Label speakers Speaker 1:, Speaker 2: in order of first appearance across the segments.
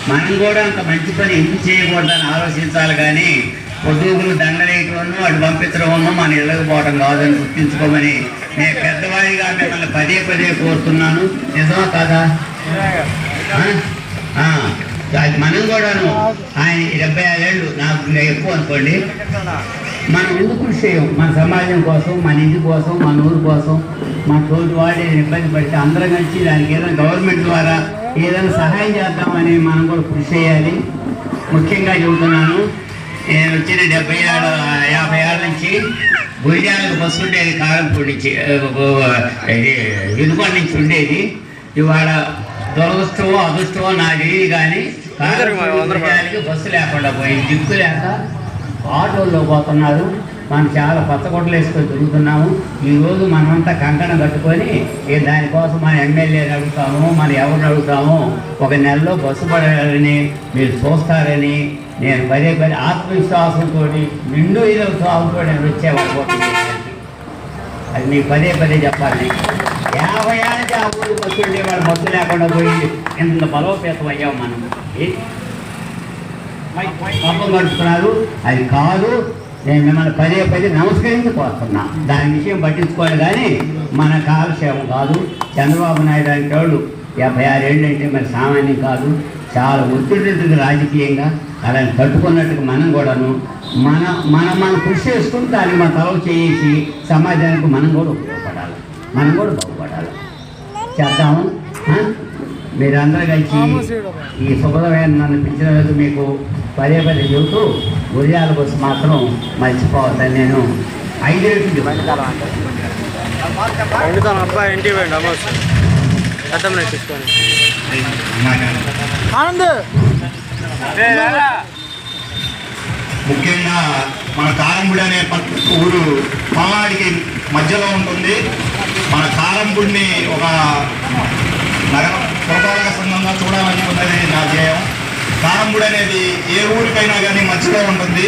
Speaker 1: మనం కూడా అంత మంచి పని ఎందుకు చేయకూడదని ఆలోచించాలి. కానీ పొద్దుగులు దండలేయటం అటు పంపించడం మన ఇళ్ళకి పోవడం కాదని గుర్తించుకోమని నేను పెద్దవాడిగా మిమ్మల్ని పదే పదే కోరుతున్నాను. నిజమా కాదా? అది మనం కూడాను ఆయన 75 ఏళ్ళు నాకు ఎక్కువ అనుకోండి, మనం ఎందుకు కృషి చేయం? మన సమాజం కోసం, మన ఇంటి కోసం, మన ఊరు కోసం, మన తోటి వాడి ఇబ్బంది పడితే అందరం కలిసి దానికి ఏదైనా గవర్నమెంట్ ద్వారా ఏదైనా సహాయం చేద్దామని మనం కూడా కృషి చేయాలి. ముఖ్యంగా చెబుతున్నాను, నేను వచ్చిన 50 ఏళ్ళ నుంచి గురిజాలకు బస్సు ఉండేది, కారంపూడి నుంచి వినుకొండ నుంచి ఉండేది. ఇవాళ దురదృష్టమో అదృష్టమో నాకు తెలియదు, కానీ గురిజాలకి బస్సు లేకుండా పోయింది. దిక్కు లేక ఆటోల్లో పోతున్నారు. మనం చాలా పచ్చగొట్టలు వేసుకొని తిరుగుతున్నాము. ఈరోజు మనమంతా కంకణం కట్టుకొని దానికోసం మన ఎమ్మెల్యేని అడుగుతాము, మన ఎవరిని అడుగుతాము. ఒక నెలలో బస్సు పడాలని మీరు చూస్తారని నేను పదే ఆత్మవిశ్వాసంతో నిండు సాగుతో నేను వచ్చేవాళ్ళు. అది మీకు పదే చెప్పాలి. 50 ఏళ్ళకి ఆ ఊరు బస్సు ఉండే వాళ్ళు బస్సు లేకుండా పోయి ఇంత బలోపేతం అయ్యాం మనం. పాపం గడుపుతున్నారు. అది కాదు, నేను మిమ్మల్ని పదే నమస్కరించిపోతున్నా. దాని విషయం పట్టించుకోవాలి, కానీ మన కాలక్షేమం కాదు. చంద్రబాబు నాయుడు అంటే వాళ్ళు 56 ఏళ్ళు అంటే మరి సామాన్యం కాదు. చాలా ఒత్తిడి ఉంటుంది రాజకీయంగా. అలాని తట్టుకున్నట్టుగా మనం కూడాను మనం కృషి చేసుకుని దాన్ని మన తలవ చేసి సమాజానికి మనం కూడా ఉపయోగపడాలి, మనం కూడా బాగుపడాలి. చేద్దాము. మీరందరూ కలిసి ఈ శుభదమైన నన్ను పిలిచినందుకు మీకు పదే చెబుతూ గురిజాల బస్సు మాత్రం మర్చిపోవద్దని నేను 5 ఏళ్ళకి
Speaker 2: అబ్బాయి ఇంటికి పోయింది అమ్మోసు అర్థం తీసుకొని
Speaker 3: ముఖ్యంగా మన కారంపూడి అనే ఊరు పల్నాడికి మధ్యలో ఉంటుంది. మన కారంపూడిని ఒక పురపాలక సంఘంగా చూడాలనుకున్నది నా ధ్యేయం. కారంపూడి అనేది ఏ ఊరికైనా కానీ మధ్యలో ఉంటుంది.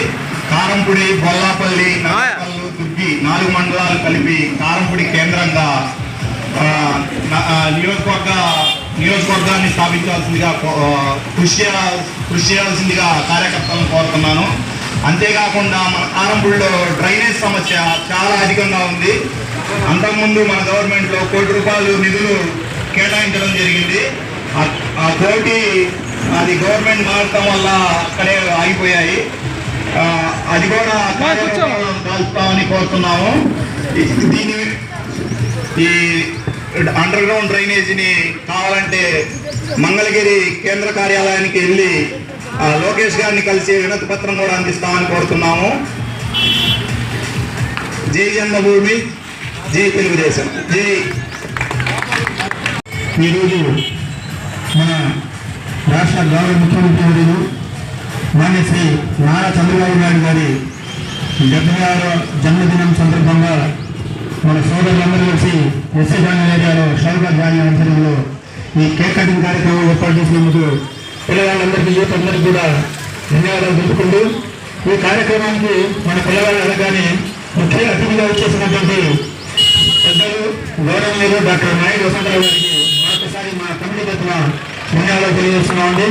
Speaker 3: కారంపూడి, బొల్లాపల్లి, నగరపల్లి, దుర్గి 4 మండలాలు కలిపి కారంపూడి కేంద్రంగా నియోజకవర్గాన్ని స్థాపించాల్సిందిగా కృషి చేయాల్సిందిగా కార్యకర్తలను కోరుతున్నాను. అంతేకాకుండా మన కారంపూడిలో డ్రైనేజ్ సమస్య చాలా అధికంగా ఉంది. అంతకుముందు మన గవర్నమెంట్లో ₹1 కోటి నిధులు కేటాయించడం జరిగింది. ఆ కోటి అది గవర్నమెంట్ మారటం వల్ల అక్కడే ఆగిపోయాయి. అది కూడా కలుపుతామని కోరుతున్నాము. ఈ అండర్ గ్రౌండ్ డ్రైనేజీని కావాలంటే మంగళగిరి కేంద్ర కార్యాలయానికి వెళ్ళి లోకేష్ గారిని కలిసి వినతి పత్రం కూడా అందిస్తామని కోరుతున్నాము. జై జన్మభూమి, జై తెలుగుదేశం, జై.
Speaker 4: ఈరోజు మన రాష్ట్ర గౌరవ ముఖ్యమంత్రి వర్యులు మాన్య శ్రీ నారా చంద్రబాబు నాయుడు గారి 76వ జన్మదినం సందర్భంగా మన సోదరులందరూ కలిసి ఎస్సీ ధాన్యం ఏరియాలో షౌకత్ ధాన్యం ఆధ్వర్యంలో ఈ కేక్ కటింగ్ కార్యక్రమం ఏర్పాటు చేసినందుకు పిల్లవాళ్ళందరికీ, యూత్ అందరికీ కూడా ధన్యవాదాలు తెలుపుకుంటూ, ఈ కార్యక్రమానికి మన పిల్లవాళ్ళు అనగానే ముఖ్య అతిథిగా వచ్చేసినటువంటి పెద్దలు గౌరవనీయులు డాక్టర్ నాయుడు వసంతరావు గారికి మరొకసారి మా కమిటీ తరఫున ధన్యవాదాలు తెలియజేస్తున్నామండి.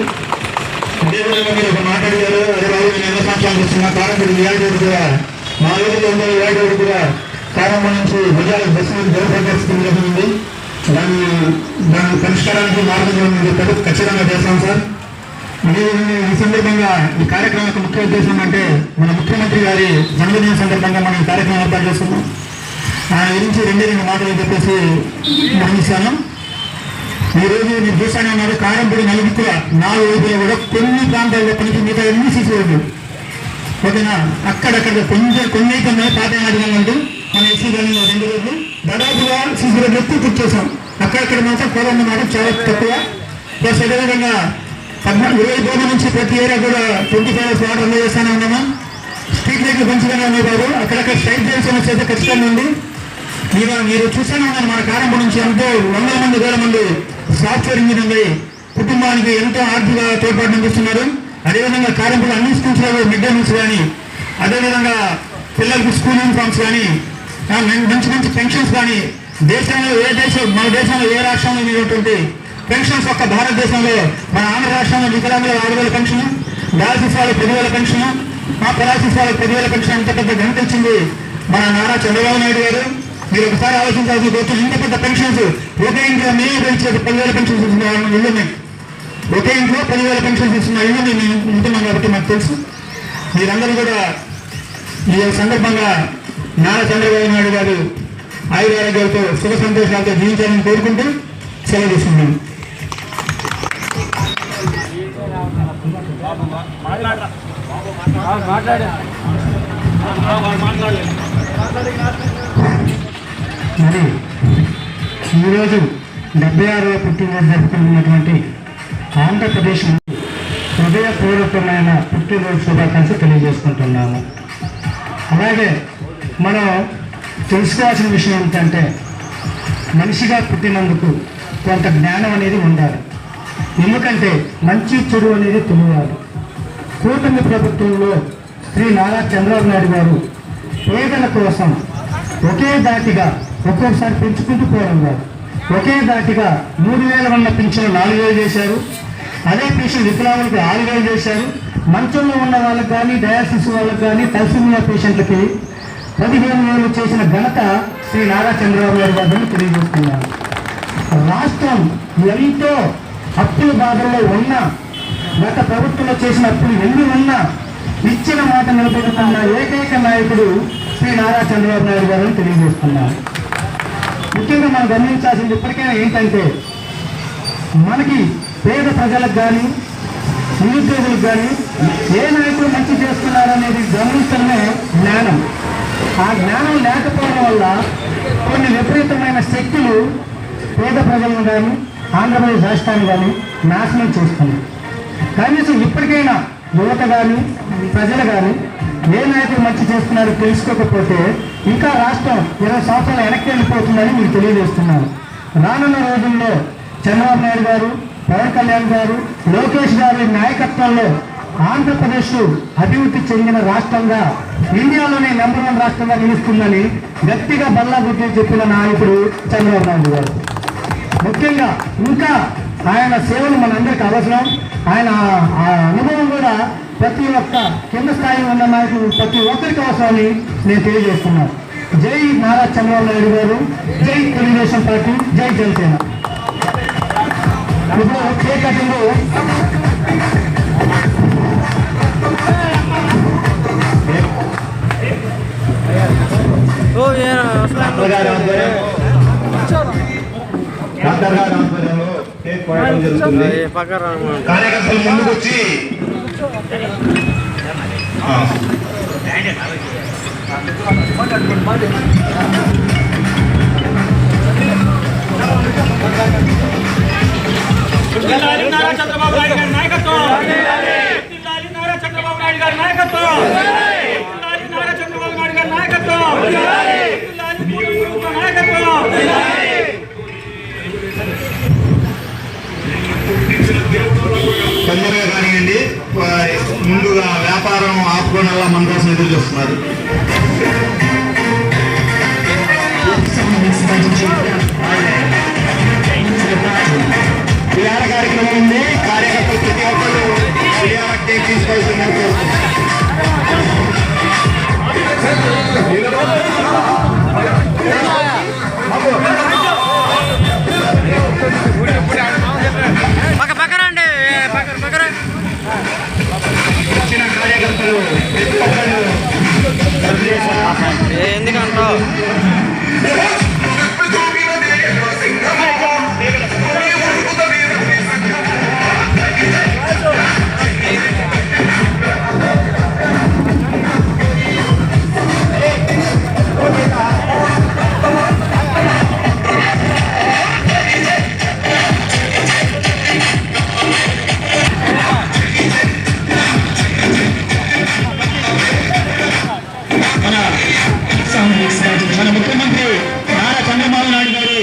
Speaker 4: అదేవిధంగా మీరు ఒక మాట్లాడారు, అదే బాబు నేను ఎన్నో సంవత్సరాలు చేస్తున్నా కారంపూడి ఏడాది కూడా మా ఊరిలో ఉండే ఏడాది కూడా కారంపూడి నుంచి గుజరాత్ బస్సు మీద జరుగుతుంది జరుగుతుంది. దాని పరిష్కారానికి మార్గం ఖచ్చితంగా చేస్తాం సార్. అదేవిధంగా ఈ సందర్భంగా ఈ కార్యక్రమం యొక్క ముఖ్య ఉద్దేశం అంటే మన ముఖ్యమంత్రి గారి జన్మదిన సందర్భంగా మనం ఈ కార్యక్రమం ఏర్పాటు చేస్తున్నాం. ఆయన గురించి 2 మాటలు చెప్పేసి గమనిస్తాను. ఈరోజు మీరు చూస్తానే ఉన్నారు, కారంపూడి నలుగురు 4 వైపులో కూడా కొన్ని ప్రాంతాల్లో పనికి మిగతా ఎన్ని సీసీ రోడ్లు ఓకేనా. అక్కడక్కడ కొన్ని అయితే పాత అడిగాలంటూ మన ఎస్సీ గణంలో 2 రోడ్లు దాదాపుగా సీసీ రోడ్లు ఎక్కువ పూర్తి చేశాం. అక్కడక్కడ మాత్రం పూర్వం మాట చాలా తక్కువ. ప్లస్ అదేవిధంగా 20 నుంచి ప్రతి ఏరియా కూడా 25 hours వాటర్ అమలు చేస్తూనే ఉన్నాము. స్ట్రీట్ లైట్లు మంచిగానే ఉన్నాయి బాబు. అక్కడక్కడ స్ట్రైట్ లైన్ సమస్య అయితే ఖచ్చితంగా ఉంది. మీరు చూస్తూనే ఉన్నారు, మన కారంపూడి నుంచి ఎంతో 100 మంది 1000 మంది సాఫ్ట్వేర్ ఇంజనీర్లు కుటుంబానికి ఎంతో ఆర్థిక తోడ్పాటు అందిస్తున్నారు. అదేవిధంగా కారంపూడి అన్ని స్కూల్స్లో మిడ్ డే మీల్స్ కానీ, అదేవిధంగా పిల్లలకి స్కూల్ యూనిఫామ్స్ కానీ, మంచి పెన్షన్స్ కానీ, మన దేశంలో ఏ రాష్ట్రంలో ఉన్నటువంటి పెన్షన్స్ ఒక్క భారతదేశంలో మన ఆంధ్ర రాష్ట్రం రాష్ట్రంలో వికలాంగుల 6,000 పెన్షన్, డయాలసిస్ వాళ్ళకి 10,000 పెన్షన్, మా పెరాలసిస్ వాళ్ళకి 10,000 పెన్షన్ అంత పెద్ద ఘనత ఇచ్చింది మన నారా చంద్రబాబు నాయుడు గారు. మీరు ఒకసారి ఆలోచించాల్సి వస్తుంది. ఇంత పెద్ద పెన్షన్స్ ఒకే ఇంట్లో మేమే పెంచేది 10,000 పెన్షన్స్ ఇస్తున్న ఇల్లు మేము, ఒకే ఇంట్లో 10,000 పెన్షన్స్ ఇస్తున్న ఇల్లు మేము ఉంటున్నాం కాబట్టి మాకు తెలుసు. మీరందరూ కూడా ఈ సందర్భంగా నారా చంద్రబాబు నాయుడు గారు ఆయురారోగ్యాలతో సుఖ సంతోషాలతో జీవించాలని కోరుకుంటూ సెలవు తీసుకున్నాను. మరి ఈరోజు 76వ పుట్టినరోజు జరుపుకుంటున్నటువంటి ఆంధ్రప్రదేశ్ హృదయపూర్వకమైన పుట్టినరోజు శుభాకాంక్షలు తెలియజేసుకుంటున్నాము. అలాగే మనం తెలుసుకోవాల్సిన విషయం ఏంటంటే మనిషిగా పుట్టినందుకు కొంత జ్ఞానం అనేది ఉండాలి. ఎందుకంటే మంచి చెడు అనేది తెలియాలి. కూటమి ప్రభుత్వంలో శ్రీ నారా చంద్రబాబు నాయుడు గారు పేదల కోసం ఒకే దాటిగా ఒక్కొక్కసారి పెంచుకుంటూ పోవడం కాదు, ఒకే దాటిగా 3,000 ఉన్న పింఛను 4,000 చేశారు. అదే పింఛను వికలాంగులకు 6,000 చేశారు. మంచంలో ఉన్న వాళ్ళకి కానీ, డయాలసిస్ వాళ్ళకి కానీ, తలసిమియా పేషెంట్లకి 15,000 చేసిన ఘనత శ్రీ నారా చంద్రబాబు నాయుడు గారిని తెలియజేస్తున్నారు. రాష్ట్రం ఎంతో అప్పుల బాధల్లో ఉన్నా, గత ప్రభుత్వంలో చేసిన అప్పులు ఎన్ని ఉన్నా ఇచ్చిన మాట నిలబెడుతున్న ఏకైక నాయకుడు శ్రీ నారా చంద్రబాబు నాయుడు గారిని తెలియజేస్తున్నారు. ముఖ్యంగా మనం గమనించాల్సింది ఇప్పటికైనా ఏంటంటే మనకి పేద ప్రజలకు కానీ, నిరుద్యోగులకు కానీ ఏ నాయకుడు మంచి చేస్తున్నారనేది గమనించడమే జ్ఞానం. ఆ జ్ఞానం లేకపోవడం వల్ల కొన్ని విపరీతమైన శక్తులు పేద ప్రజలను కానీ, ఆంధ్రప్రదేశ్ రాష్ట్రాన్ని కానీ నాశనం చేస్తున్నాయి. కనీసం ఇప్పటికైనా యువత కానీ, ప్రజలు కానీ ఏ నాయకులు మంచి చేస్తున్నారో తెలుసుకోకపోతే ఇంకా రాష్ట్రం 20 సంవత్సరాలు వెనక్కి వెళ్ళిపోతుందని మీకు తెలియజేస్తున్నాను. రానున్న రోజుల్లో చంద్రబాబు నాయుడు గారు, పవన్ కళ్యాణ్ గారు, లోకేష్ గారి నాయకత్వంలో ఆంధ్రప్రదేశ్ అభివృద్ధి చెందిన రాష్ట్రంగా, ఇండియాలోనే నెంబర్ 1 రాష్ట్రంగా నిలుస్తుందని గట్టిగా బల్లా గుర్తు చెప్పిన నాయకుడు చంద్రబాబు నాయుడు గారు. ముఖ్యంగా ఇంకా ఆయన సేవలు మనందరికీ అవసరం. ఆయన ఆ అనుభవం కూడా ప్రతి ఒక్క కింద స్థాయిలో ఉన్న నాయకులు ప్రతి ఒక్కరికి అవసరమని నేను తెలియజేస్తున్నాను. జై నారా చంద్రబాబు నాయుడు గారు, జై తెలుగుదేశం పార్టీ, జై జనసేన. ఇప్పుడు కేక్ కటింగ్
Speaker 3: డాక్టర్ గారి ఆధ్వర్యంలో కేక్ కోయడం జరుగుతుంది. కార్యకర్తలు ముందుకు వచ్చి
Speaker 5: నారా చంద్రబాబు నాయుడు గారి నాయకత్వం, నారా చంద్రబాబు నాయుడు గారి నాయకత్వం, నారా చంద్రబాబు నాయుడు గారి నాయకత్వం,
Speaker 3: తొందరగా కానివ్వండి. ముందుగా వ్యాపారం ఆపుకొని వల్ల మన కోసం ఎదురు చూస్తున్నారు. విహార కార్యక్రమం ఉంది. కార్యకర్తలు ప్రతి ఒక్కరు విహార కేక్ తీసుకోవాల్సింది. వచ్చిన కార్యకర్తలు ప్రతి ఒక్కరు
Speaker 2: ఎందుకంటావు
Speaker 4: మన ముఖ్యమంత్రి నారా చంద్రబాబు నాయుడు గారి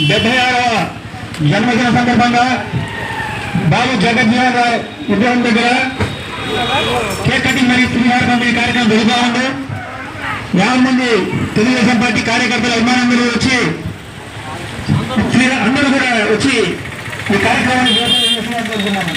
Speaker 4: 76వ జన్మదిన సందర్భంగా బాబు జగజ్జీవన్ రావు విగ్రహం దగ్గర కేక్ కటింగ్ మరియు పులిహార పంపిణీ కార్యక్రమం జరుగుతూ ఉంది. 50 మంది తెలుగుదేశం పార్టీ కార్యకర్తల అభిమానులు వచ్చి అందరూ కూడా వచ్చి ఈ కార్యక్రమాన్ని జరుగుతున్నాము.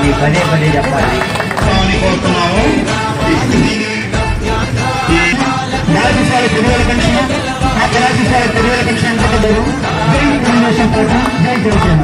Speaker 1: మీ పదే పదే చెప్పాలి.
Speaker 3: కోరుతున్నాము.
Speaker 4: రాజకీయాల పెరుగుదల పెన్షన్ రాజకీయాల పెరుగుదల పెన్షన్ జై తెలుగుదేశం పార్టీ జై జనసేన.